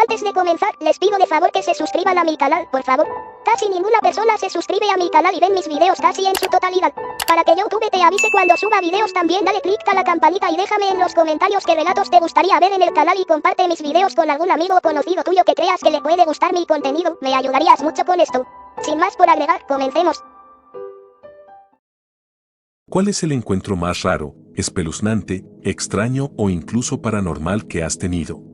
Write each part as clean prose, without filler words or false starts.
Antes de comenzar, les pido de favor que se suscriban a mi canal, por favor. Casi ninguna persona se suscribe a mi canal y ven mis videos casi en su totalidad. Para que YouTube te avise cuando suba videos, también dale click a la campanita y déjame en los comentarios qué relatos te gustaría ver en el canal y comparte mis videos con algún amigo o conocido tuyo que creas que le puede gustar mi contenido, me ayudarías mucho con esto. Sin más por agregar, comencemos. ¿Cuál es el encuentro más raro, espeluznante, extraño o incluso paranormal que has tenido?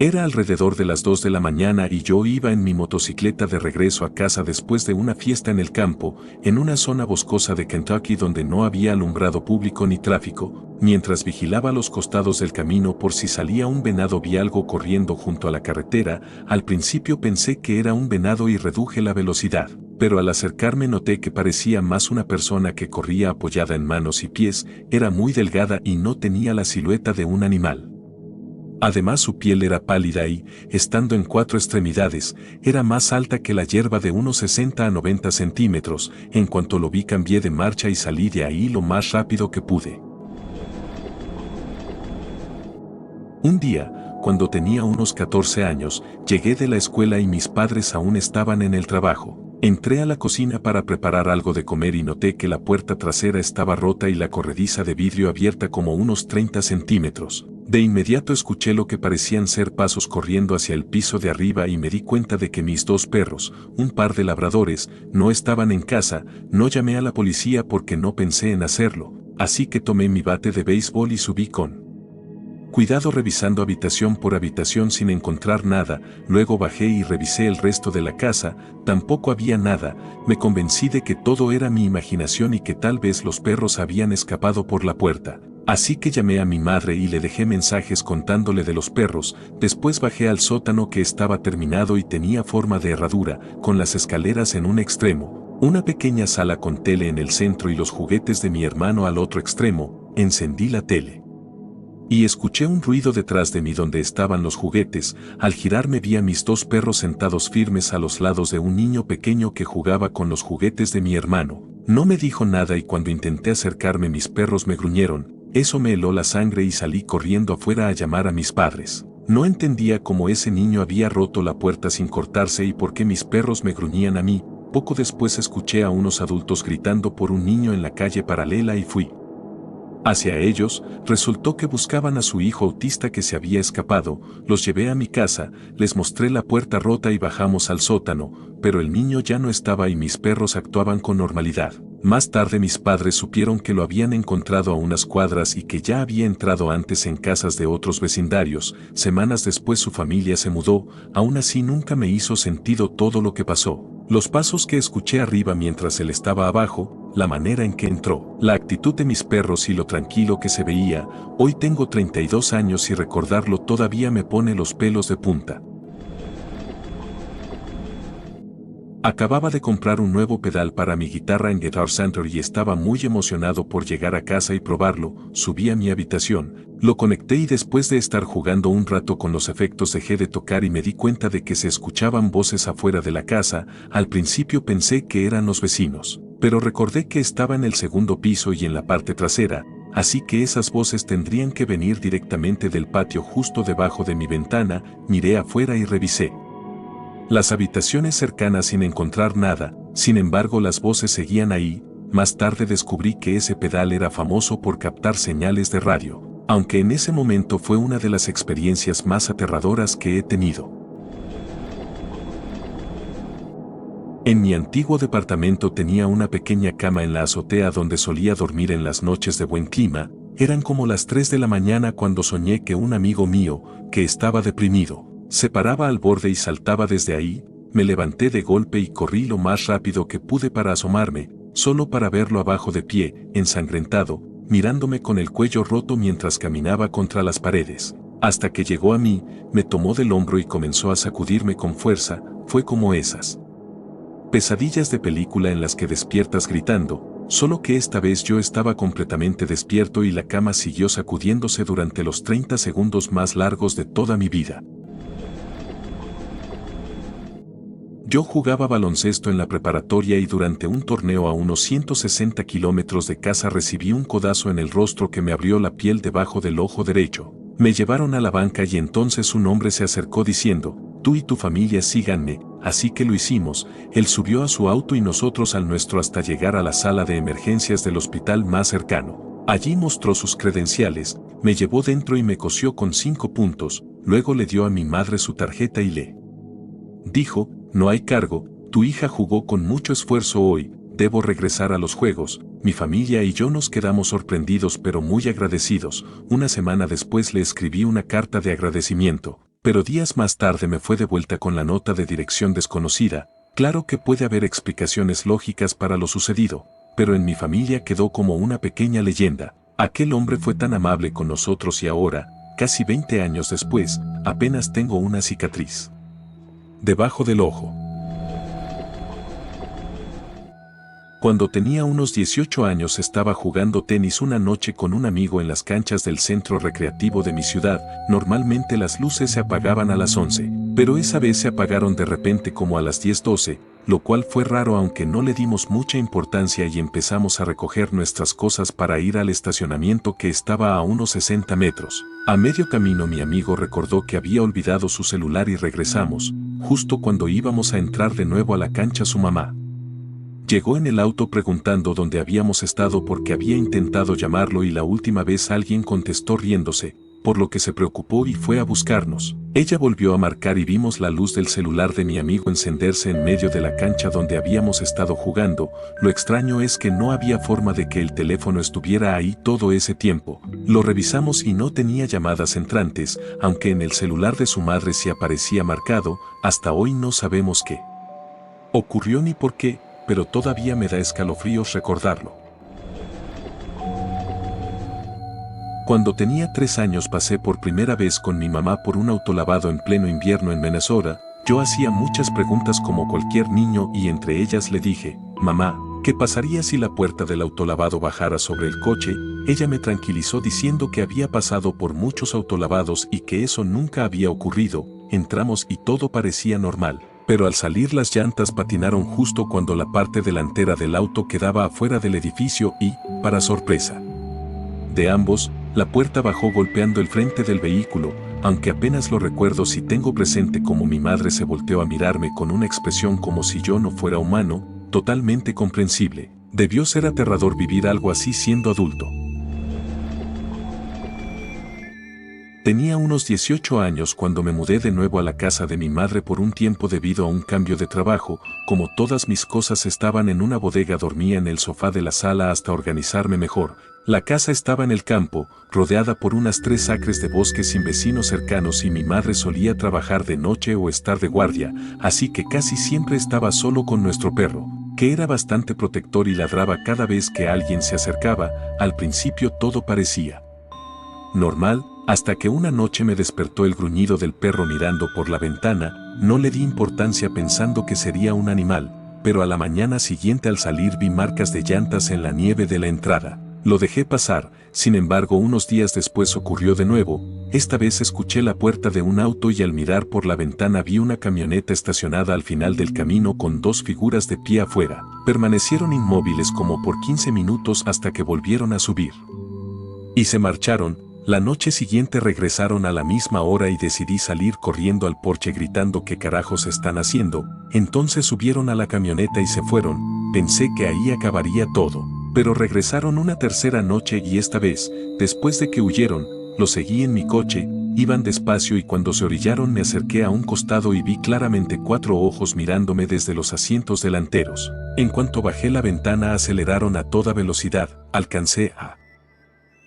Era alrededor de las 2 de la mañana y yo iba en mi motocicleta de regreso a casa después de una fiesta en el campo, en una zona boscosa de Kentucky donde no había alumbrado público ni tráfico, mientras vigilaba los costados del camino por si salía un venado. Vi algo corriendo junto a la carretera. Al principio pensé que era un venado y reduje la velocidad, pero al acercarme noté que parecía más una persona que corría apoyada en manos y pies. Era muy delgada y no tenía la silueta de un animal. Además su piel era pálida y, estando en 4 extremidades, era más alta que la hierba de unos 60 a 90 centímetros. En cuanto lo vi cambié de marcha y salí de ahí lo más rápido que pude. Un día, cuando tenía unos 14 años, llegué de la escuela y mis padres aún estaban en el trabajo. Entré a la cocina para preparar algo de comer y noté que la puerta trasera estaba rota y la corrediza de vidrio abierta como unos 30 centímetros. De inmediato escuché lo que parecían ser pasos corriendo hacia el piso de arriba y me di cuenta de que mis 2 perros, un par de labradores, no estaban en casa. No llamé a la policía porque no pensé en hacerlo, así que tomé mi bate de béisbol y subí con cuidado revisando habitación por habitación sin encontrar nada. Luego bajé y revisé el resto de la casa. Tampoco había nada. Me convencí de que todo era mi imaginación y que tal vez los perros habían escapado por la puerta. Así que llamé a mi madre y le dejé mensajes contándole de los perros. Después bajé al sótano que estaba terminado y tenía forma de herradura, con las escaleras en un extremo, una pequeña sala con tele en el centro y los juguetes de mi hermano al otro extremo. Encendí la tele y escuché un ruido detrás de mí donde estaban los juguetes. Al girarme vi a mis 2 perros sentados firmes a los lados de un niño pequeño que jugaba con los juguetes de mi hermano. No me dijo nada y cuando intenté acercarme mis perros me gruñeron. Eso me heló la sangre y salí corriendo afuera a llamar a mis padres. No entendía cómo ese niño había roto la puerta sin cortarse y por qué mis perros me gruñían a mí. Poco después escuché a unos adultos gritando por un niño en la calle paralela y fui hacia ellos. Resultó que buscaban a su hijo autista que se había escapado. Los llevé a mi casa, les mostré la puerta rota y bajamos al sótano, pero el niño ya no estaba y mis perros actuaban con normalidad. Más tarde mis padres supieron que lo habían encontrado a unas cuadras y que ya había entrado antes en casas de otros vecindarios. Semanas después su familia se mudó. Aún así nunca me hizo sentido todo lo que pasó. Los pasos que escuché arriba mientras él estaba abajo, la manera en que entró, la actitud de mis perros y lo tranquilo que se veía. Hoy tengo 32 años y recordarlo todavía me pone los pelos de punta. Acababa de comprar un nuevo pedal para mi guitarra en Guitar Center y estaba muy emocionado por llegar a casa y probarlo. Subí a mi habitación, lo conecté y después de estar jugando un rato con los efectos dejé de tocar y me di cuenta de que se escuchaban voces afuera de la casa. Al principio pensé que eran los vecinos, pero recordé que estaba en el segundo piso y en la parte trasera, así que esas voces tendrían que venir directamente del patio justo debajo de mi ventana. Miré afuera y revisé las habitaciones cercanas sin encontrar nada. Sin embargo las voces seguían ahí. Más tarde descubrí que ese pedal era famoso por captar señales de radio, aunque en ese momento fue una de las experiencias más aterradoras que he tenido. En mi antiguo departamento tenía una pequeña cama en la azotea donde solía dormir en las noches de buen clima. Eran como las 3 de la mañana cuando soñé que un amigo mío, que estaba deprimido, se paraba al borde y saltaba desde ahí. Me levanté de golpe y corrí lo más rápido que pude para asomarme, solo para verlo abajo de pie, ensangrentado, mirándome con el cuello roto mientras caminaba contra las paredes. Hasta que llegó a mí, me tomó del hombro y comenzó a sacudirme con fuerza. Fue como esas pesadillas de película en las que despiertas gritando, solo que esta vez yo estaba completamente despierto y la cama siguió sacudiéndose durante los 30 segundos más largos de toda mi vida. Yo jugaba baloncesto en la preparatoria y durante un torneo a unos 160 kilómetros de casa recibí un codazo en el rostro que me abrió la piel debajo del ojo derecho. Me llevaron a la banca y entonces un hombre se acercó diciendo, tú y tu familia síganme, así que lo hicimos. Él subió a su auto y nosotros al nuestro hasta llegar a la sala de emergencias del hospital más cercano. Allí mostró sus credenciales, me llevó dentro y me cosió con 5 puntos, luego le dio a mi madre su tarjeta y le dijo, no hay cargo, tu hija jugó con mucho esfuerzo hoy, debo regresar a los juegos. Mi familia y yo nos quedamos sorprendidos pero muy agradecidos. Una semana después le escribí una carta de agradecimiento, pero días más tarde me fue devuelta con la nota de dirección desconocida. Claro que puede haber explicaciones lógicas para lo sucedido, pero en mi familia quedó como una pequeña leyenda. Aquel hombre fue tan amable con nosotros y ahora, casi 20 años después, apenas tengo una cicatriz debajo del ojo. Cuando tenía unos 18 años estaba jugando tenis una noche con un amigo en las canchas del centro recreativo de mi ciudad. Normalmente las luces se apagaban a las 11, pero esa vez se apagaron de repente como a las 10:12, lo cual fue raro aunque no le dimos mucha importancia y empezamos a recoger nuestras cosas para ir al estacionamiento que estaba a unos 60 metros. A medio camino mi amigo recordó que había olvidado su celular y regresamos, justo cuando íbamos a entrar de nuevo a la cancha su mamá llegó en el auto preguntando dónde habíamos estado porque había intentado llamarlo y la última vez alguien contestó riéndose, por lo que se preocupó y fue a buscarnos. Ella volvió a marcar y vimos la luz del celular de mi amigo encenderse en medio de la cancha donde habíamos estado jugando. Lo extraño es que no había forma de que el teléfono estuviera ahí todo ese tiempo. Lo revisamos y no tenía llamadas entrantes, aunque en el celular de su madre sí aparecía marcado. Hasta hoy no sabemos qué ocurrió ni por qué, pero todavía me da escalofríos recordarlo. Cuando tenía 3 años pasé por primera vez con mi mamá por un autolavado en pleno invierno en Minnesota. Yo hacía muchas preguntas como cualquier niño y entre ellas le dije, mamá, ¿qué pasaría si la puerta del autolavado bajara sobre el coche? Ella me tranquilizó diciendo que había pasado por muchos autolavados y que eso nunca había ocurrido. Entramos y todo parecía normal. Pero al salir las llantas patinaron justo cuando la parte delantera del auto quedaba afuera del edificio y, para sorpresa de ambos, la puerta bajó golpeando el frente del vehículo, aunque apenas lo recuerdo si tengo presente cómo mi madre se volteó a mirarme con una expresión como si yo no fuera humano, totalmente comprensible. Debió ser aterrador vivir algo así siendo adulto. Tenía unos 18 años cuando me mudé de nuevo a la casa de mi madre por un tiempo debido a un cambio de trabajo. Como todas mis cosas estaban en una bodega, dormía en el sofá de la sala hasta organizarme mejor. La casa estaba en el campo, rodeada por unas 3 acres de bosque sin vecinos cercanos y mi madre solía trabajar de noche o estar de guardia, así que casi siempre estaba solo con nuestro perro, que era bastante protector y ladraba cada vez que alguien se acercaba. Al principio todo parecía normal, hasta que una noche me despertó el gruñido del perro mirando por la ventana. No le di importancia pensando que sería un animal, pero a la mañana siguiente al salir vi marcas de llantas en la nieve de la entrada. Lo dejé pasar, sin embargo unos días después ocurrió de nuevo. Esta vez escuché la puerta de un auto y al mirar por la ventana vi una camioneta estacionada al final del camino con 2 figuras de pie afuera. Permanecieron inmóviles como por 15 minutos hasta que volvieron a subir y se marcharon. La noche siguiente regresaron a la misma hora y decidí salir corriendo al porche gritando ¿qué carajos están haciendo? Entonces subieron a la camioneta y se fueron. Pensé que ahí acabaría todo, pero regresaron una tercera noche y esta vez, después de que huyeron, los seguí en mi coche. Iban despacio y cuando se orillaron me acerqué a un costado y vi claramente 4 ojos mirándome desde los asientos delanteros. En cuanto bajé la ventana aceleraron a toda velocidad. Alcancé a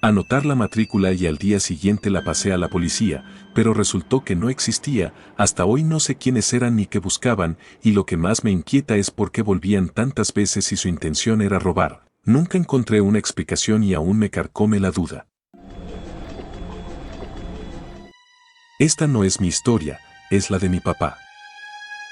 anotar la matrícula y al día siguiente la pasé a la policía, pero resultó que no existía. Hasta hoy no sé quiénes eran ni qué buscaban, y lo que más me inquieta es por qué volvían tantas veces si su intención era robar. Nunca encontré una explicación y aún me carcome la duda. Esta no es mi historia, es la de mi papá.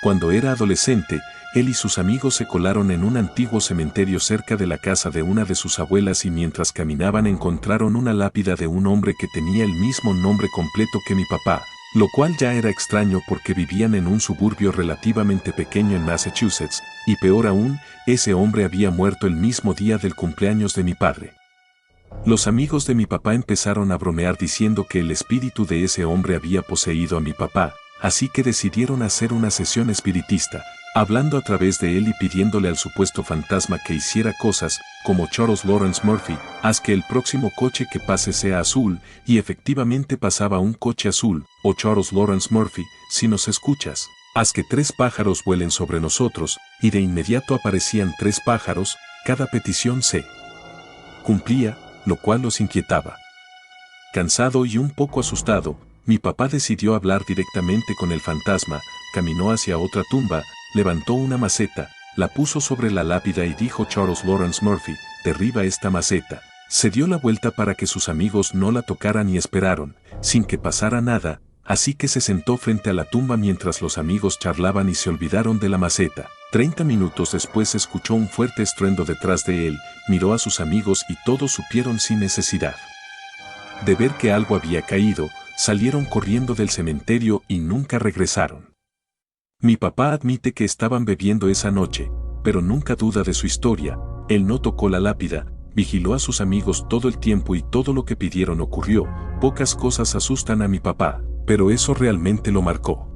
Cuando era adolescente, él y sus amigos se colaron en un antiguo cementerio cerca de la casa de una de sus abuelas y mientras caminaban encontraron una lápida de un hombre que tenía el mismo nombre completo que mi papá, lo cual ya era extraño porque vivían en un suburbio relativamente pequeño en Massachusetts, y peor aún, ese hombre había muerto el mismo día del cumpleaños de mi padre. Los amigos de mi papá empezaron a bromear diciendo que el espíritu de ese hombre había poseído a mi papá, así que decidieron hacer una sesión espiritista, hablando a través de él y pidiéndole al supuesto fantasma que hiciera cosas, como Charles Lawrence Murphy, haz que el próximo coche que pase sea azul, y efectivamente pasaba un coche azul, o Charles Lawrence Murphy, si nos escuchas, haz que 3 pájaros vuelen sobre nosotros, y de inmediato aparecían 3 pájaros, cada petición se cumplía, lo cual los inquietaba. Cansado y un poco asustado, mi papá decidió hablar directamente con el fantasma, caminó hacia otra tumba, levantó una maceta, la puso sobre la lápida y dijo Charles Lawrence Murphy, derriba esta maceta. Se dio la vuelta para que sus amigos no la tocaran y esperaron, sin que pasara nada, así que se sentó frente a la tumba mientras los amigos charlaban y se olvidaron de la maceta. 30 minutos después escuchó un fuerte estruendo detrás de él, miró a sus amigos y todos supieron sin necesidad de ver que algo había caído, salieron corriendo del cementerio y nunca regresaron. Mi papá admite que estaban bebiendo esa noche, pero nunca duda de su historia. Él no tocó la lápida, vigiló a sus amigos todo el tiempo y todo lo que pidieron ocurrió. Pocas cosas asustan a mi papá, pero eso realmente lo marcó.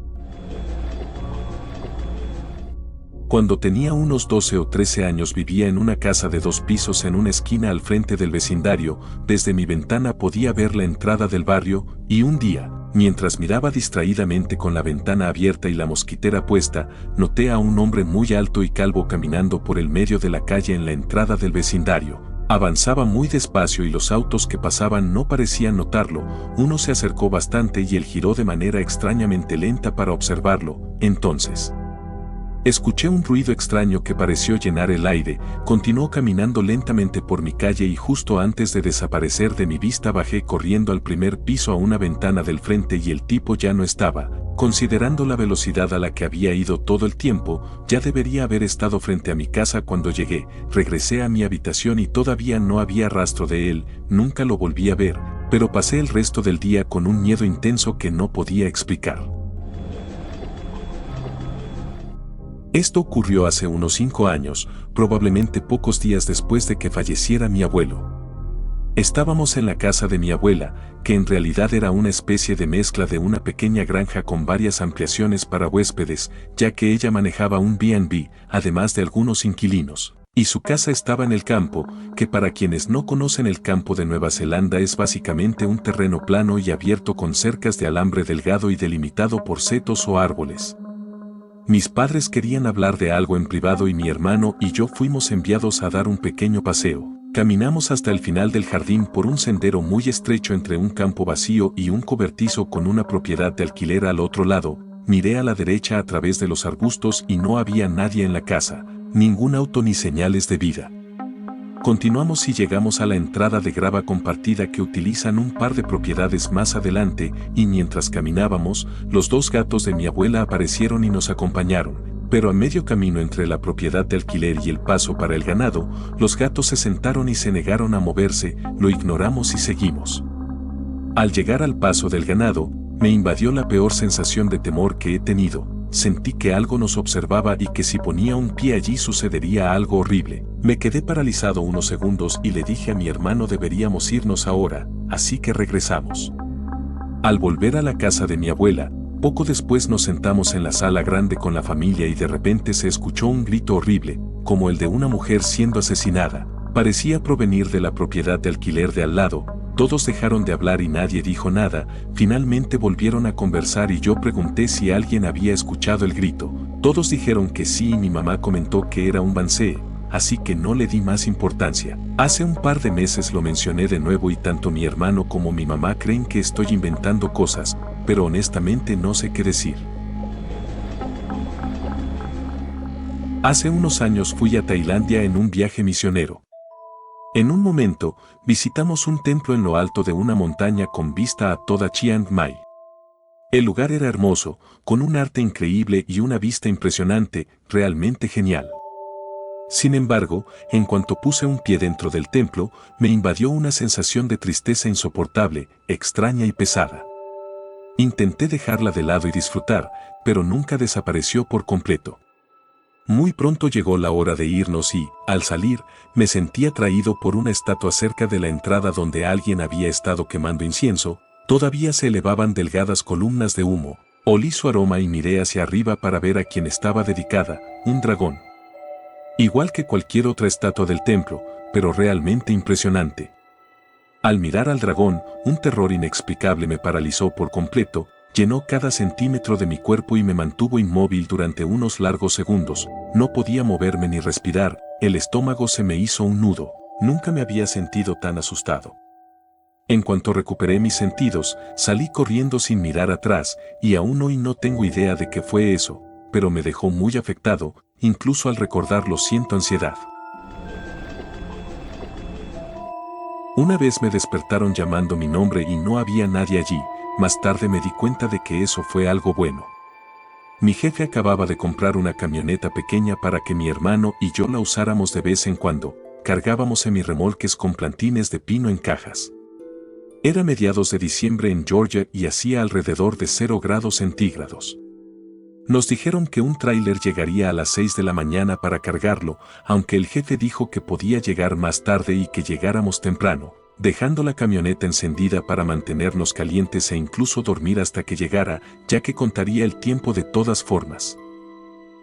Cuando tenía unos 12 o 13 años vivía en una casa de 2 pisos en una esquina al frente del vecindario. Desde mi ventana podía ver la entrada del barrio, y un día, mientras miraba distraídamente con la ventana abierta y la mosquitera puesta, noté a un hombre muy alto y calvo caminando por el medio de la calle en la entrada del vecindario. Avanzaba muy despacio y los autos que pasaban no parecían notarlo. Uno se acercó bastante y él giró de manera extrañamente lenta para observarlo. Entonces escuché un ruido extraño que pareció llenar el aire, continuó caminando lentamente por mi calle y justo antes de desaparecer de mi vista bajé corriendo al primer piso a una ventana del frente y el tipo ya no estaba. Considerando la velocidad a la que había ido todo el tiempo, ya debería haber estado frente a mi casa cuando llegué. Regresé a mi habitación y todavía no había rastro de él, nunca lo volví a ver, pero pasé el resto del día con un miedo intenso que no podía explicar. Esto ocurrió hace unos 5 años, probablemente pocos días después de que falleciera mi abuelo. Estábamos en la casa de mi abuela, que en realidad era una especie de mezcla de una pequeña granja con varias ampliaciones para huéspedes, ya que ella manejaba un B&B, además de algunos inquilinos. Y su casa estaba en el campo, que para quienes no conocen el campo de Nueva Zelanda es básicamente un terreno plano y abierto con cercas de alambre delgado y delimitado por setos o árboles. Mis padres querían hablar de algo en privado y mi hermano y yo fuimos enviados a dar un pequeño paseo. Caminamos hasta el final del jardín por un sendero muy estrecho entre un campo vacío y un cobertizo con una propiedad de alquiler al otro lado. Miré a la derecha a través de los arbustos y no había nadie en la casa, ningún auto ni señales de vida. Continuamos y llegamos a la entrada de grava compartida que utilizan un par de propiedades más adelante, y mientras caminábamos, los 2 gatos de mi abuela aparecieron y nos acompañaron, pero a medio camino entre la propiedad de alquiler y el paso para el ganado, los gatos se sentaron y se negaron a moverse, lo ignoramos y seguimos. Al llegar al paso del ganado, me invadió la peor sensación de temor que he tenido. Sentí que algo nos observaba y que si ponía un pie allí sucedería algo horrible. Me quedé paralizado unos segundos y le dije a mi hermano deberíamos irnos ahora, así que regresamos. Al volver a la casa de mi abuela, poco después nos sentamos en la sala grande con la familia y de repente se escuchó un grito horrible, como el de una mujer siendo asesinada. Parecía provenir de la propiedad de alquiler de al lado. Todos dejaron de hablar y nadie dijo nada. Finalmente volvieron a conversar y yo pregunté si alguien había escuchado el grito. Todos dijeron que sí y mi mamá comentó que era un bansee, así que no le di más importancia. Hace un par de meses lo mencioné de nuevo y tanto mi hermano como mi mamá creen que estoy inventando cosas, pero honestamente no sé qué decir. Hace unos años fui a Tailandia en un viaje misionero. En un momento, visitamos un templo en lo alto de una montaña con vista a toda Chiang Mai. El lugar era hermoso, con un arte increíble y una vista impresionante, realmente genial. Sin embargo, en cuanto puse un pie dentro del templo, me invadió una sensación de tristeza insoportable, extraña y pesada. Intenté dejarla de lado y disfrutar, pero nunca desapareció por completo. Muy pronto llegó la hora de irnos y, al salir, me sentí atraído por una estatua cerca de la entrada donde alguien había estado quemando incienso. Todavía se elevaban delgadas columnas de humo. Olí su aroma y miré hacia arriba para ver a quién estaba dedicada, un dragón. Igual que cualquier otra estatua del templo, pero realmente impresionante. Al mirar al dragón, un terror inexplicable me paralizó por completo, llenó cada centímetro de mi cuerpo y me mantuvo inmóvil durante unos largos segundos. No podía moverme ni respirar, el estómago se me hizo un nudo. Nunca me había sentido tan asustado. En cuanto recuperé mis sentidos, salí corriendo sin mirar atrás, y aún hoy no tengo idea de qué fue eso, pero me dejó muy afectado, incluso al recordarlo siento ansiedad. Una vez me despertaron llamando mi nombre y no había nadie allí. Más tarde me di cuenta de que eso fue algo bueno. Mi jefe acababa de comprar una camioneta pequeña para que mi hermano y yo la usáramos de vez en cuando. Cargábamos semirremolques con plantines de pino en cajas. Era mediados de diciembre en Georgia y hacía alrededor de 0 grados centígrados. Nos dijeron que un tráiler llegaría a las 6 de la mañana para cargarlo, aunque el jefe dijo que podía llegar más tarde y que llegáramos temprano, dejando la camioneta encendida para mantenernos calientes e incluso dormir hasta que llegara, ya que contaría el tiempo de todas formas.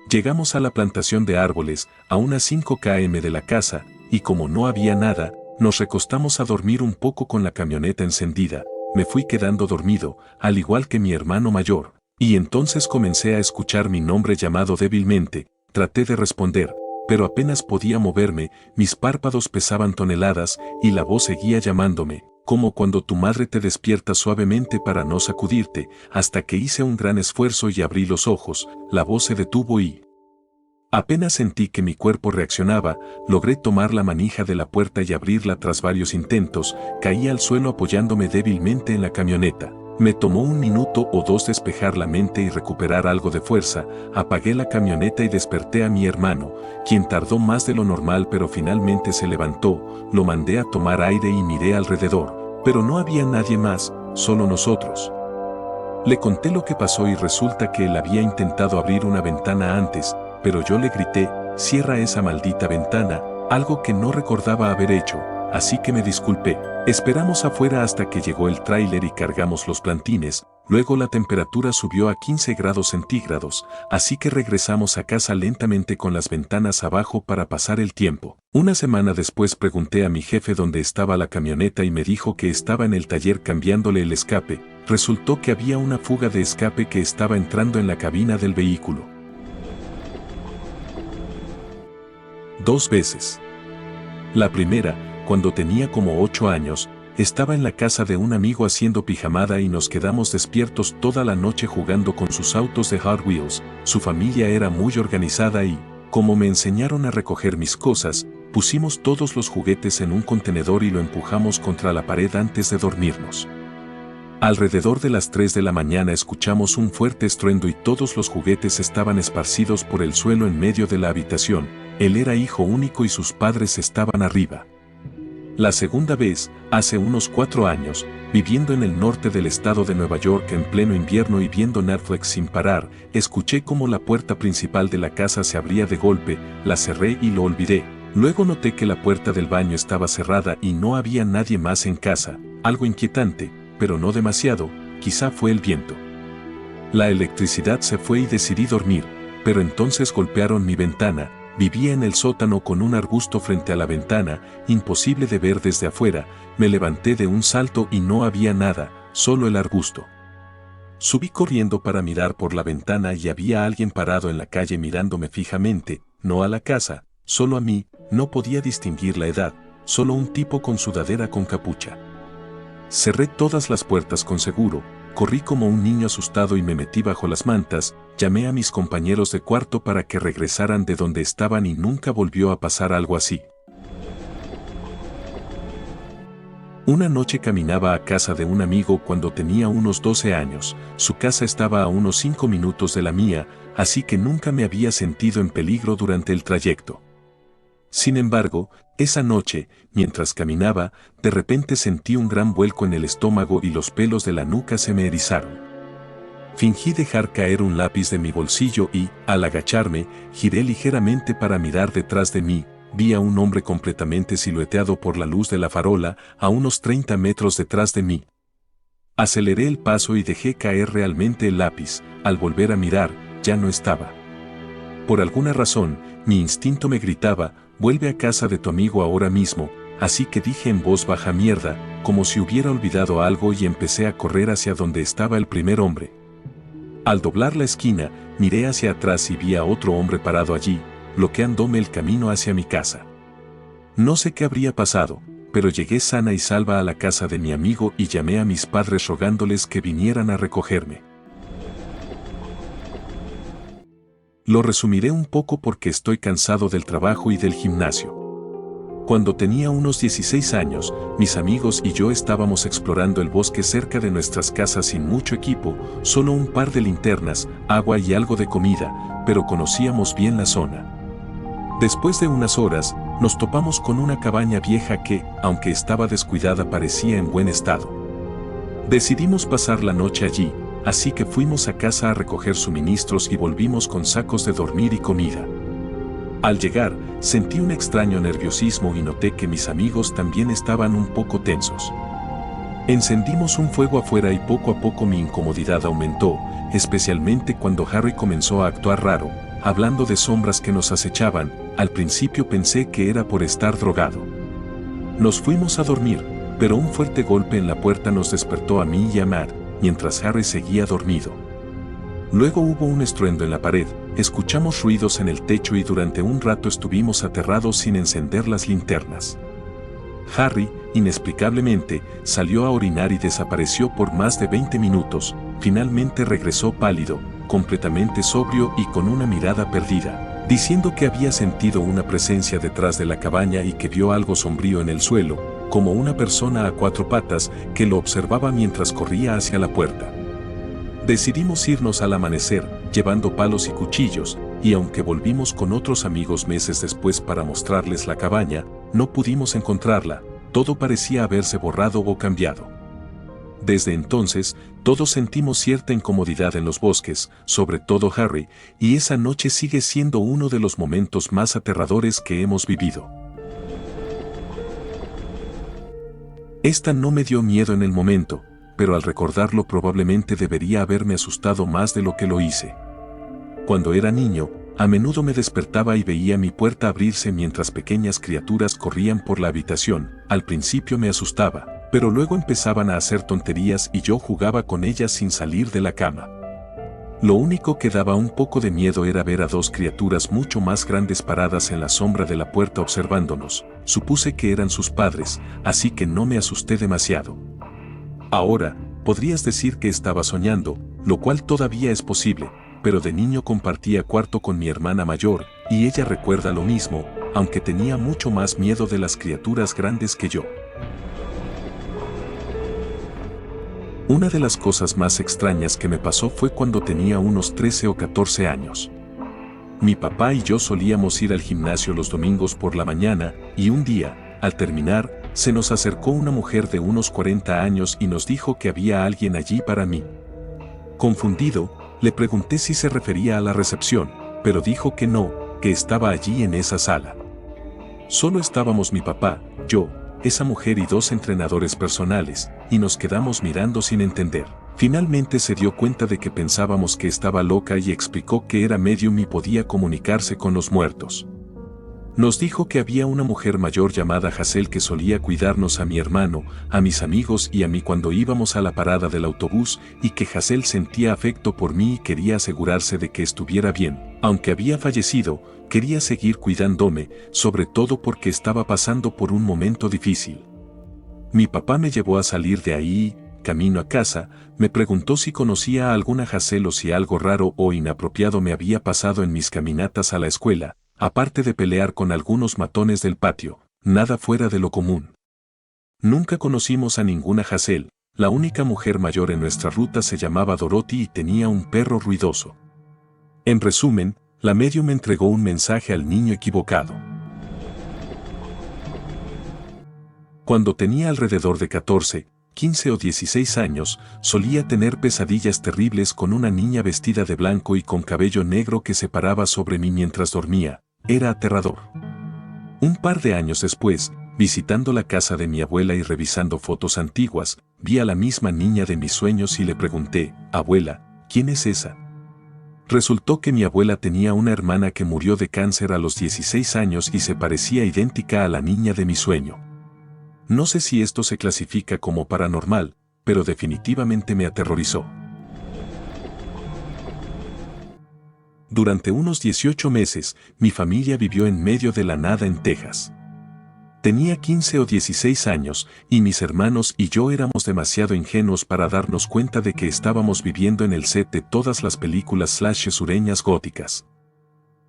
Llegamos a la plantación de árboles, a unas 5 km de la casa, y como no había nada, nos recostamos a dormir un poco con la camioneta encendida. Me fui quedando dormido, al igual que mi hermano mayor. Y entonces comencé a escuchar mi nombre llamado débilmente. Traté de responder, pero apenas podía moverme, mis párpados pesaban toneladas y la voz seguía llamándome, como cuando tu madre te despierta suavemente para no sacudirte, hasta que hice un gran esfuerzo y abrí los ojos. La voz se detuvo y apenas sentí que mi cuerpo reaccionaba, logré tomar la manija de la puerta y abrirla. Tras varios intentos, caí al suelo apoyándome débilmente en la camioneta. Me tomó 1 minuto o 2 despejar la mente y recuperar algo de fuerza. Apagué la camioneta y desperté a mi hermano, quien tardó más de lo normal pero finalmente se levantó. Lo mandé a tomar aire y miré alrededor, pero no había nadie más, solo nosotros. Le conté lo que pasó y resulta que él había intentado abrir una ventana antes, pero yo le grité, cierra esa maldita ventana, algo que no recordaba haber hecho. Así que me disculpé. Esperamos afuera hasta que llegó el tráiler y cargamos los plantines. Luego la temperatura subió a 15 grados centígrados, así que regresamos a casa lentamente con las ventanas abajo para pasar el tiempo. Una semana después pregunté a mi jefe dónde estaba la camioneta y me dijo que estaba en el taller cambiándole el escape. Resultó que había una fuga de escape que estaba entrando en la cabina del vehículo. 2 veces. La primera, cuando tenía como 8 años, estaba en la casa de un amigo haciendo pijamada y nos quedamos despiertos toda la noche jugando con sus autos de Hot Wheels. Su familia era muy organizada y, como me enseñaron a recoger mis cosas, pusimos todos los juguetes en un contenedor y lo empujamos contra la pared antes de dormirnos. Alrededor de las 3 de la mañana escuchamos un fuerte estruendo y todos los juguetes estaban esparcidos por el suelo en medio de la habitación. Él era hijo único y sus padres estaban arriba. La segunda vez, hace unos 4 años, viviendo en el norte del estado de Nueva York en pleno invierno y viendo Netflix sin parar, escuché cómo la puerta principal de la casa se abría de golpe. La cerré y lo olvidé. Luego noté que la puerta del baño estaba cerrada y no había nadie más en casa. Algo inquietante, pero no demasiado, quizá fue el viento. La electricidad se fue y decidí dormir, pero entonces golpearon mi ventana. Vivía en el sótano con un arbusto frente a la ventana, imposible de ver desde afuera. Me levanté de un salto y no había nada, solo el arbusto. Subí corriendo para mirar por la ventana y había alguien parado en la calle mirándome fijamente, no a la casa, solo a mí. No podía distinguir la edad, solo un tipo con sudadera con capucha. Cerré todas las puertas con seguro. Corrí como un niño asustado y me metí bajo las mantas. Llamé a mis compañeros de cuarto para que regresaran de donde estaban y nunca volvió a pasar algo así. Una noche caminaba a casa de un amigo cuando tenía unos 12 años. Su casa estaba a unos 5 minutos de la mía, así que nunca me había sentido en peligro durante el trayecto. Sin embargo, esa noche, mientras caminaba, de repente sentí un gran vuelco en el estómago y los pelos de la nuca se me erizaron. Fingí dejar caer un lápiz de mi bolsillo y, al agacharme, giré ligeramente para mirar detrás de mí. Vi a un hombre completamente silueteado por la luz de la farola, a unos 30 metros detrás de mí. Aceleré el paso y dejé caer realmente el lápiz. Al volver a mirar, ya no estaba. Por alguna razón, mi instinto me gritaba, vuelve a casa de tu amigo ahora mismo, así que dije en voz baja mierda, como si hubiera olvidado algo y empecé a correr hacia donde estaba el primer hombre. Al doblar la esquina, miré hacia atrás y vi a otro hombre parado allí, bloqueándome el camino hacia mi casa. No sé qué habría pasado, pero llegué sana y salva a la casa de mi amigo y llamé a mis padres rogándoles que vinieran a recogerme. Lo resumiré un poco porque estoy cansado del trabajo y del gimnasio. Cuando tenía unos 16 años, mis amigos y yo estábamos explorando el bosque cerca de nuestras casas sin mucho equipo, solo un par de linternas, agua y algo de comida, pero conocíamos bien la zona. Después de unas horas, nos topamos con una cabaña vieja que, aunque estaba descuidada, parecía en buen estado. Decidimos pasar la noche allí, así que fuimos a casa a recoger suministros y volvimos con sacos de dormir y comida. Al llegar, sentí un extraño nerviosismo y noté que mis amigos también estaban un poco tensos. Encendimos un fuego afuera y poco a poco mi incomodidad aumentó, especialmente cuando Harry comenzó a actuar raro, hablando de sombras que nos acechaban. Al principio pensé que era por estar drogado. Nos fuimos a dormir, pero un fuerte golpe en la puerta nos despertó a mí y a Matt, mientras Harry seguía dormido. Luego hubo un estruendo en la pared, escuchamos ruidos en el techo y durante un rato estuvimos aterrados sin encender las linternas. Harry, inexplicablemente, salió a orinar y desapareció por más de 20 minutos, finalmente regresó pálido, completamente sobrio y con una mirada perdida, diciendo que había sentido una presencia detrás de la cabaña y que vio algo sombrío en el suelo, como una persona a 4 patas que lo observaba mientras corría hacia la puerta. Decidimos irnos al amanecer, llevando palos y cuchillos, y aunque volvimos con otros amigos meses después para mostrarles la cabaña, no pudimos encontrarla, todo parecía haberse borrado o cambiado. Desde entonces, todos sentimos cierta incomodidad en los bosques, sobre todo Harry, y esa noche sigue siendo uno de los momentos más aterradores que hemos vivido. Esta no me dio miedo en el momento, pero al recordarlo probablemente debería haberme asustado más de lo que lo hice. Cuando era niño, a menudo me despertaba y veía mi puerta abrirse mientras pequeñas criaturas corrían por la habitación. Al principio me asustaba, pero luego empezaban a hacer tonterías y yo jugaba con ellas sin salir de la cama. Lo único que daba un poco de miedo era ver a 2 criaturas mucho más grandes paradas en la sombra de la puerta observándonos. Supuse que eran sus padres, así que no me asusté demasiado. Ahora, podrías decir que estaba soñando, lo cual todavía es posible, pero de niño compartía cuarto con mi hermana mayor, y ella recuerda lo mismo, aunque tenía mucho más miedo de las criaturas grandes que yo. Una de las cosas más extrañas que me pasó fue cuando tenía unos 13 o 14 años. Mi papá y yo solíamos ir al gimnasio los domingos por la mañana, y un día, al terminar, se nos acercó una mujer de unos 40 años y nos dijo que había alguien allí para mí. Confundido, le pregunté si se refería a la recepción, pero dijo que no, que estaba allí en esa sala. Solo estábamos mi papá, yo, esa mujer y 2 entrenadores personales, y nos quedamos mirando sin entender. Finalmente se dio cuenta de que pensábamos que estaba loca y explicó que era medium y podía comunicarse con los muertos. Nos dijo que había una mujer mayor llamada Hazel que solía cuidarnos a mi hermano, a mis amigos y a mí cuando íbamos a la parada del autobús y que Hazel sentía afecto por mí y quería asegurarse de que estuviera bien. Aunque había fallecido, quería seguir cuidándome, sobre todo porque estaba pasando por un momento difícil. Mi papá me llevó a salir de ahí y, camino a casa, me preguntó si conocía a alguna Hazel o si algo raro o inapropiado me había pasado en mis caminatas a la escuela. Aparte de pelear con algunos matones del patio, nada fuera de lo común. Nunca conocimos a ninguna Hazel, la única mujer mayor en nuestra ruta se llamaba Dorothy y tenía un perro ruidoso. En resumen, la medium me entregó un mensaje al niño equivocado. Cuando tenía alrededor de 14, 15 o 16 años, solía tener pesadillas terribles con una niña vestida de blanco y con cabello negro que se paraba sobre mí mientras dormía. Era aterrador. Un par de años después, visitando la casa de mi abuela y revisando fotos antiguas, vi a la misma niña de mis sueños y le pregunté, abuela, ¿quién es esa? Resultó que mi abuela tenía una hermana que murió de cáncer a los 16 años y se parecía idéntica a la niña de mi sueño. No sé si esto se clasifica como paranormal, pero definitivamente me aterrorizó. Durante unos 18 meses, mi familia vivió en medio de la nada en Texas. Tenía 15 o 16 años, y mis hermanos y yo éramos demasiado ingenuos para darnos cuenta de que estábamos viviendo en el set de todas las películas slasher sureñas góticas.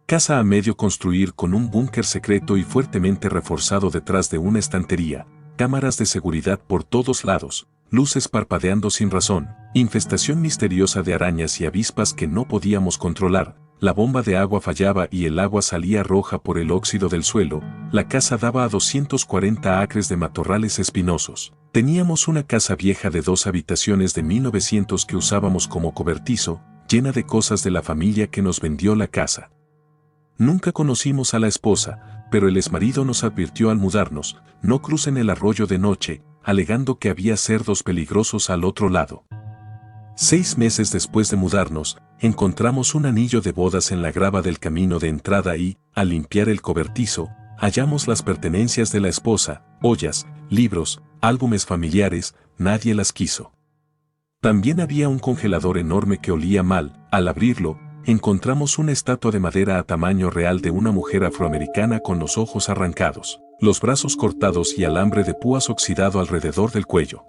Casa a medio construir con un búnker secreto y fuertemente reforzado detrás de una estantería, cámaras de seguridad por todos lados, luces parpadeando sin razón, infestación misteriosa de arañas y avispas que no podíamos controlar. La bomba de agua fallaba y el agua salía roja por el óxido del suelo. La casa daba a 240 acres de matorrales espinosos. Teníamos una casa vieja de 2 habitaciones de 1900 que usábamos como cobertizo, llena de cosas de la familia que nos vendió la casa. Nunca conocimos a la esposa, pero el exmarido nos advirtió al mudarnos, no crucen el arroyo de noche, alegando que había cerdos peligrosos al otro lado. 6 meses después de mudarnos, encontramos un anillo de bodas en la grava del camino de entrada y, al limpiar el cobertizo, hallamos las pertenencias de la esposa, ollas, libros, álbumes familiares. Nadie las quiso. También había un congelador enorme que olía mal. Al abrirlo, encontramos una estatua de madera a tamaño real de una mujer afroamericana con los ojos arrancados, los brazos cortados y alambre de púas oxidado alrededor del cuello.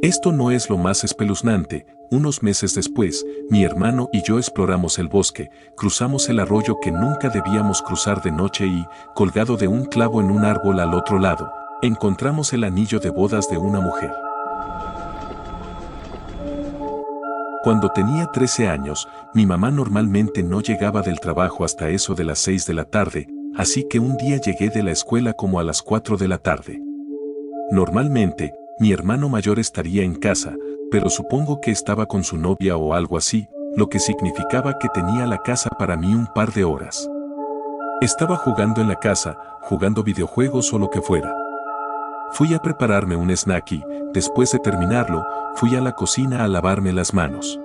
Esto no es lo más espeluznante. Unos meses después, mi hermano y yo exploramos el bosque, cruzamos el arroyo que nunca debíamos cruzar de noche y, colgado de un clavo en un árbol al otro lado, encontramos el anillo de bodas de una mujer. Cuando tenía 13 años, mi mamá normalmente no llegaba del trabajo hasta eso de las 6 de la tarde, así que un día llegué de la escuela como a las 4 de la tarde. Normalmente, mi hermano mayor estaría en casa, pero supongo que estaba con su novia o algo así, lo que significaba que tenía la casa para mí un par de horas. Estaba jugando en la casa, jugando videojuegos o lo que fuera. Fui a prepararme un snack y, después de terminarlo, fui a la cocina a lavarme las manos.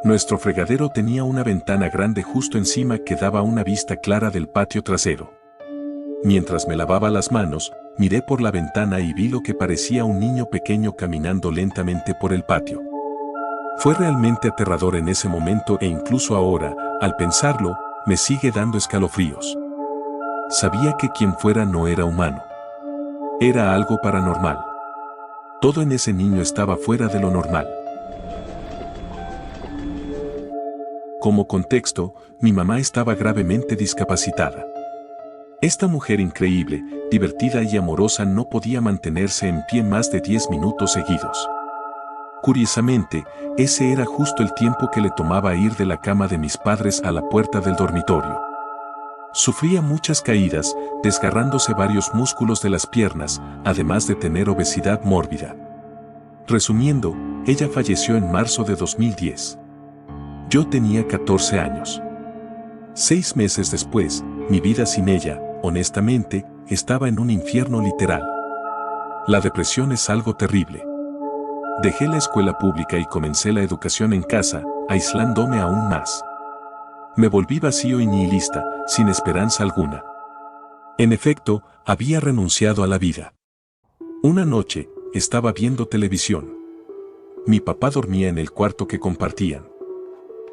Nuestro fregadero tenía una ventana grande justo encima que daba una vista clara del patio trasero. Mientras me lavaba las manos, miré por la ventana y vi lo que parecía un niño pequeño caminando lentamente por el patio. Fue realmente aterrador en ese momento e incluso ahora, al pensarlo, me sigue dando escalofríos. Sabía que quien fuera no era humano. Era algo paranormal. Todo en ese niño estaba fuera de lo normal. Como contexto, mi mamá estaba gravemente discapacitada. Esta mujer increíble, divertida y amorosa no podía mantenerse en pie más de 10 minutos seguidos. Curiosamente, ese era justo el tiempo que le tomaba ir de la cama de mis padres a la puerta del dormitorio. Sufría muchas caídas, desgarrándose varios músculos de las piernas, además de tener obesidad mórbida. Resumiendo, ella falleció en marzo de 2010. Yo tenía 14 años. 6 meses después, mi vida sin ella, honestamente, estaba en un infierno literal. La depresión es algo terrible. Dejé la escuela pública y comencé la educación en casa, aislándome aún más. Me volví vacío y nihilista, sin esperanza alguna. En efecto, había renunciado a la vida. Una noche, estaba viendo televisión. Mi papá dormía en el cuarto que compartían.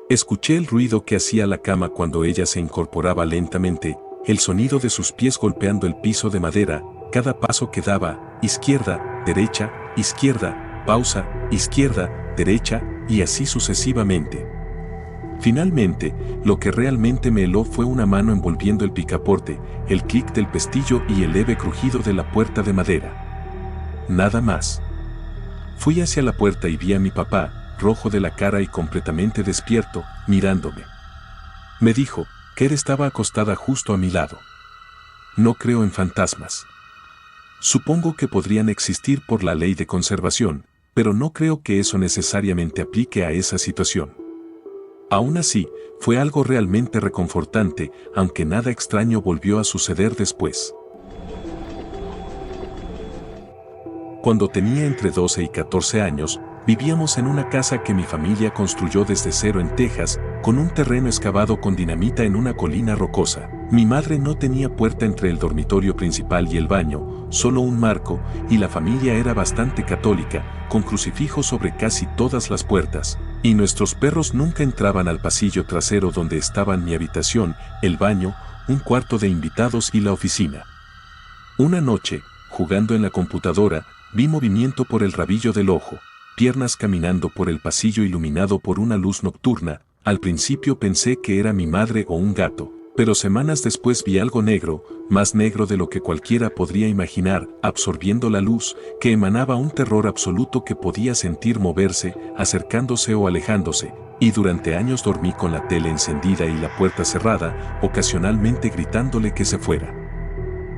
Escuché el ruido que hacía la cama cuando ella se incorporaba lentamente, el sonido de sus pies golpeando el piso de madera, cada paso que daba, izquierda, derecha, pausa, izquierda, derecha, y así sucesivamente. Finalmente, lo que realmente me heló fue una mano envolviendo el picaporte, el clic del pestillo y el leve crujido de la puerta de madera. Nada más. Fui hacia la puerta y vi a mi papá, rojo de la cara y completamente despierto, mirándome. Me dijo, Ker estaba acostada justo a mi lado. No creo en fantasmas. Supongo que podrían existir por la ley de conservación, pero no creo que eso necesariamente aplique a esa situación. Aún así, fue algo realmente reconfortante, aunque nada extraño volvió a suceder después. Cuando tenía entre 12 y 14 años, vivíamos en una casa que mi familia construyó desde cero en Texas, con un terreno excavado con dinamita en una colina rocosa. Mi madre no tenía puerta entre el dormitorio principal y el baño, solo un marco, y la familia era bastante católica, con crucifijos sobre casi todas las puertas, y nuestros perros nunca entraban al pasillo trasero donde estaban mi habitación, el baño, un cuarto de invitados y la oficina. Una noche, jugando en la computadora, vi movimiento por el rabillo del ojo, piernas caminando por el pasillo iluminado por una luz nocturna. Al principio pensé que era mi madre o un gato, pero semanas después vi algo negro, más negro de lo que cualquiera podría imaginar, absorbiendo la luz, que emanaba un terror absoluto que podía sentir moverse, acercándose o alejándose, y durante años dormí con la tele encendida y la puerta cerrada, ocasionalmente gritándole que se fuera.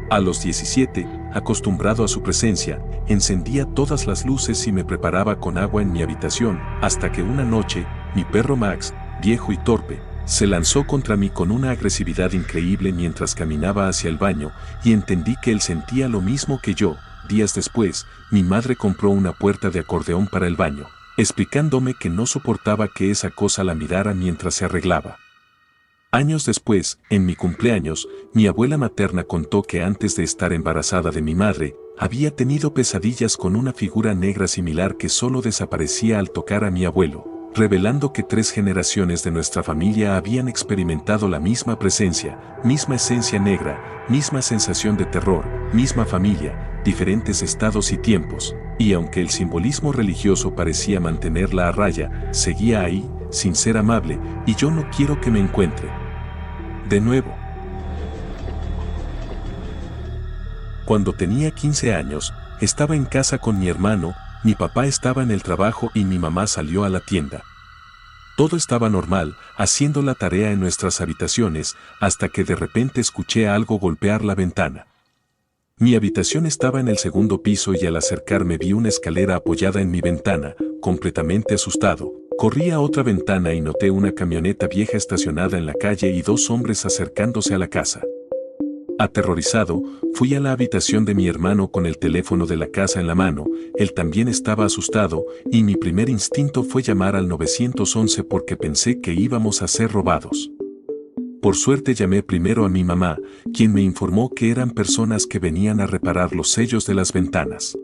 A los 17, acostumbrado a su presencia, encendía todas las luces y me preparaba con agua en mi habitación, hasta que una noche, mi perro Max, viejo y torpe, se lanzó contra mí con una agresividad increíble mientras caminaba hacia el baño, y entendí que él sentía lo mismo que yo. Días después, mi madre compró una puerta de acordeón para el baño, explicándome que no soportaba que esa cosa la mirara mientras se arreglaba. Años después, en mi cumpleaños, mi abuela materna contó que antes de estar embarazada de mi madre, había tenido pesadillas con una figura negra similar que solo desaparecía al tocar a mi abuelo, revelando que 3 generaciones de nuestra familia habían experimentado la misma presencia, misma esencia negra, misma sensación de terror, misma familia, diferentes estados y tiempos, y aunque el simbolismo religioso parecía mantenerla a raya, seguía ahí, sin ser amable, y yo no quiero que me encuentre de nuevo. Cuando tenía 15 años, estaba en casa con mi hermano, mi papá estaba en el trabajo y mi mamá salió a la tienda. Todo estaba normal, haciendo la tarea en nuestras habitaciones, hasta que de repente escuché algo golpear la ventana. Mi habitación estaba en el segundo piso y al acercarme vi una escalera apoyada en mi ventana, completamente asustado. Corrí a otra ventana y noté una camioneta vieja estacionada en la calle y 2 hombres acercándose a la casa. Aterrorizado, fui a la habitación de mi hermano con el teléfono de la casa en la mano. Él también estaba asustado, y mi primer instinto fue llamar al 911 porque pensé que íbamos a ser robados. Por suerte llamé primero a mi mamá, quien me informó que eran personas que venían a reparar los sellos de las ventanas.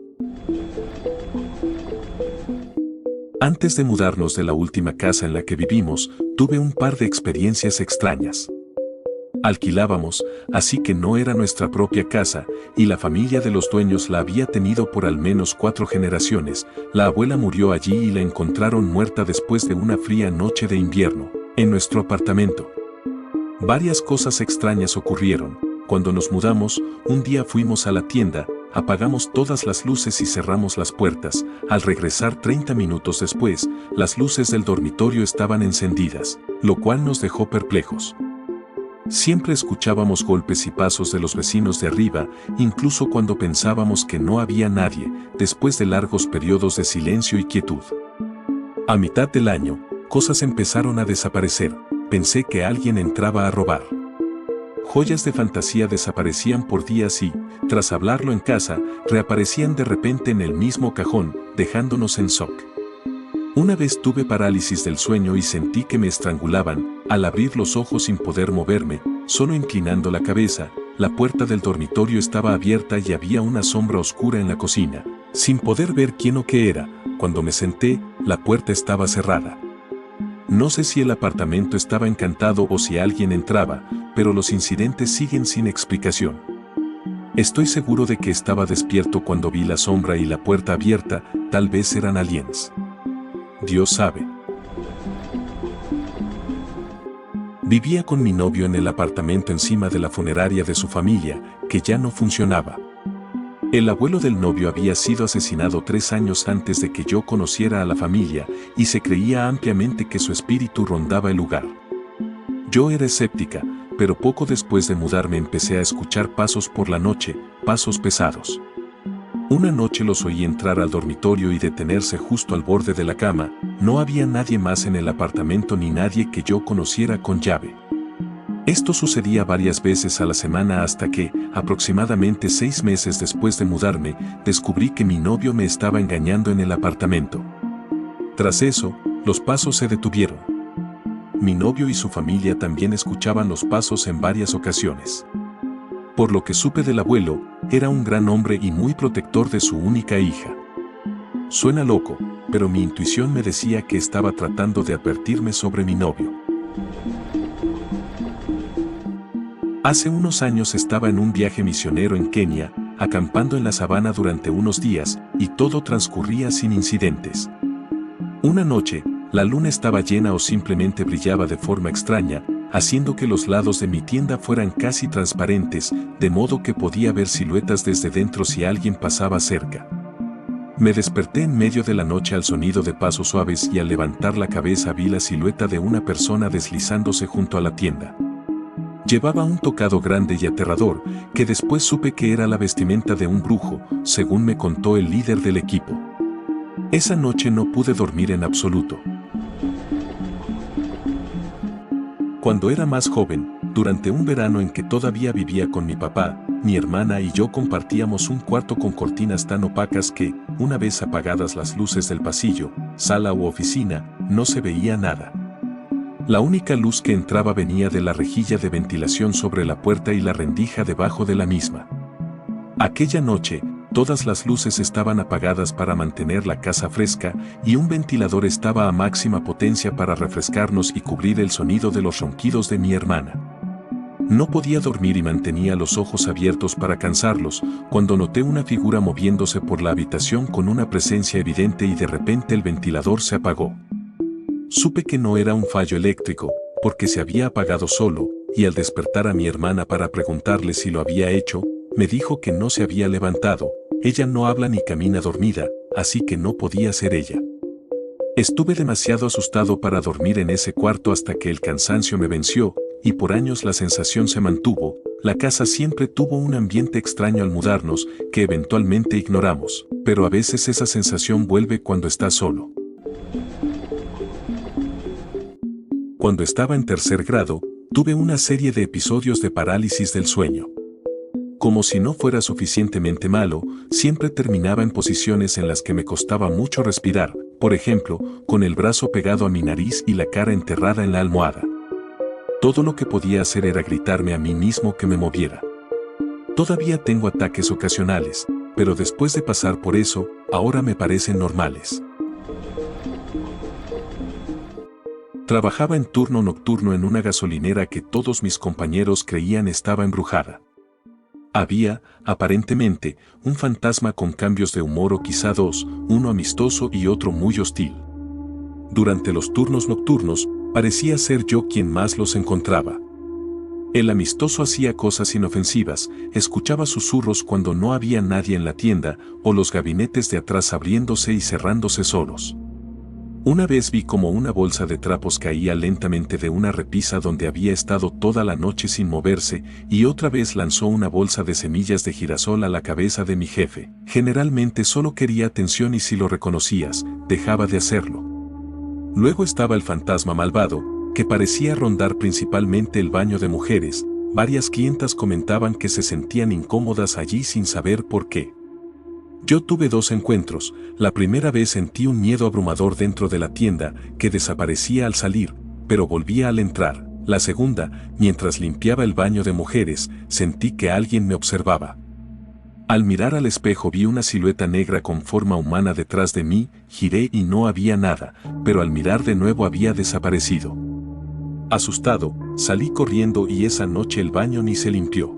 Antes de mudarnos de la última casa en la que vivimos, tuve un par de experiencias extrañas. Alquilábamos, así que no era nuestra propia casa, y la familia de los dueños la había tenido por al menos 4 generaciones. La abuela murió allí y la encontraron muerta después de una fría noche de invierno, en nuestro apartamento. Varias cosas extrañas ocurrieron. Cuando nos mudamos, un día fuimos a la tienda, apagamos todas las luces y cerramos las puertas. Al regresar 30 minutos después, las luces del dormitorio estaban encendidas, lo cual nos dejó perplejos. Siempre escuchábamos golpes y pasos de los vecinos de arriba, incluso cuando pensábamos que no había nadie, después de largos periodos de silencio y quietud. A mitad del año, cosas empezaron a desaparecer. Pensé que alguien entraba a robar. Joyas de fantasía desaparecían por días y, tras hablarlo en casa, reaparecían de repente en el mismo cajón, dejándonos en shock. Una vez tuve parálisis del sueño y sentí que me estrangulaban. Al abrir los ojos sin poder moverme, solo inclinando la cabeza, la puerta del dormitorio estaba abierta y había una sombra oscura en la cocina. Sin poder ver quién o qué era, cuando me senté, la puerta estaba cerrada. No sé si el apartamento estaba encantado o si alguien entraba, pero los incidentes siguen sin explicación. Estoy seguro de que estaba despierto cuando vi la sombra y la puerta abierta, tal vez eran aliens. Dios sabe. Vivía con mi novio en el apartamento encima de la funeraria de su familia, que ya no funcionaba. El abuelo del novio había sido asesinado 3 años antes de que yo conociera a la familia, y se creía ampliamente que su espíritu rondaba el lugar. Yo era escéptica, pero poco después de mudarme empecé a escuchar pasos por la noche, pasos pesados. Una noche los oí entrar al dormitorio y detenerse justo al borde de la cama. No había nadie más en el apartamento ni nadie que yo conociera con llave. Esto sucedía varias veces a la semana hasta que, aproximadamente 6 meses después de mudarme, descubrí que mi novio me estaba engañando en el apartamento. Tras eso, los pasos se detuvieron. Mi novio y su familia también escuchaban los pasos en varias ocasiones. Por lo que supe del abuelo, era un gran hombre y muy protector de su única hija. Suena loco, pero mi intuición me decía que estaba tratando de advertirme sobre mi novio. Hace unos años estaba en un viaje misionero en Kenia, acampando en la sabana durante unos días, y todo transcurría sin incidentes. Una noche, la luna estaba llena o simplemente brillaba de forma extraña, haciendo que los lados de mi tienda fueran casi transparentes, de modo que podía ver siluetas desde dentro si alguien pasaba cerca. Me desperté en medio de la noche al sonido de pasos suaves y al levantar la cabeza vi la silueta de una persona deslizándose junto a la tienda. Llevaba un tocado grande y aterrador, que después supe que era la vestimenta de un brujo, según me contó el líder del equipo. Esa noche no pude dormir en absoluto. Cuando era más joven, durante un verano en que todavía vivía con mi papá, mi hermana y yo compartíamos un cuarto con cortinas tan opacas que, una vez apagadas las luces del pasillo, sala u oficina, no se veía nada. La única luz que entraba venía de la rejilla de ventilación sobre la puerta y la rendija debajo de la misma. Aquella noche, todas las luces estaban apagadas para mantener la casa fresca y un ventilador estaba a máxima potencia para refrescarnos y cubrir el sonido de los ronquidos de mi hermana. No podía dormir y mantenía los ojos abiertos para cansarlos, cuando noté una figura moviéndose por la habitación con una presencia evidente y de repente el ventilador se apagó. Supe que no era un fallo eléctrico, porque se había apagado solo, y al despertar a mi hermana para preguntarle si lo había hecho, me dijo que no se había levantado. Ella no habla ni camina dormida, así que no podía ser ella. Estuve demasiado asustado para dormir en ese cuarto hasta que el cansancio me venció, y por años la sensación se mantuvo. La casa siempre tuvo un ambiente extraño al mudarnos, que eventualmente ignoramos, pero a veces esa sensación vuelve cuando estás solo. Cuando estaba en 3er grado, tuve una serie de episodios de parálisis del sueño. Como si no fuera suficientemente malo, siempre terminaba en posiciones en las que me costaba mucho respirar, por ejemplo, con el brazo pegado a mi nariz y la cara enterrada en la almohada. Todo lo que podía hacer era gritarme a mí mismo que me moviera. Todavía tengo ataques ocasionales, pero después de pasar por eso, ahora me parecen normales. Trabajaba en turno nocturno en una gasolinera que todos mis compañeros creían estaba embrujada. Había, aparentemente, un fantasma con cambios de humor o quizá dos, uno amistoso y otro muy hostil. Durante los turnos nocturnos, parecía ser yo quien más los encontraba. El amistoso hacía cosas inofensivas, escuchaba susurros cuando no había nadie en la tienda, o los gabinetes de atrás abriéndose y cerrándose solos. Una vez vi como una bolsa de trapos caía lentamente de una repisa donde había estado toda la noche sin moverse, y otra vez lanzó una bolsa de semillas de girasol a la cabeza de mi jefe. Generalmente solo quería atención y si lo reconocías, dejaba de hacerlo. Luego estaba el fantasma malvado, que parecía rondar principalmente el baño de mujeres. Varias clientas comentaban que se sentían incómodas allí sin saber por qué. Yo tuve 2 encuentros. La primera vez sentí un miedo abrumador dentro de la tienda, que desaparecía al salir, pero volvía al entrar. La segunda, mientras limpiaba el baño de mujeres, sentí que alguien me observaba. Al mirar al espejo vi una silueta negra con forma humana detrás de mí, giré y no había nada, pero al mirar de nuevo había desaparecido. Asustado, salí corriendo y esa noche el baño ni se limpió.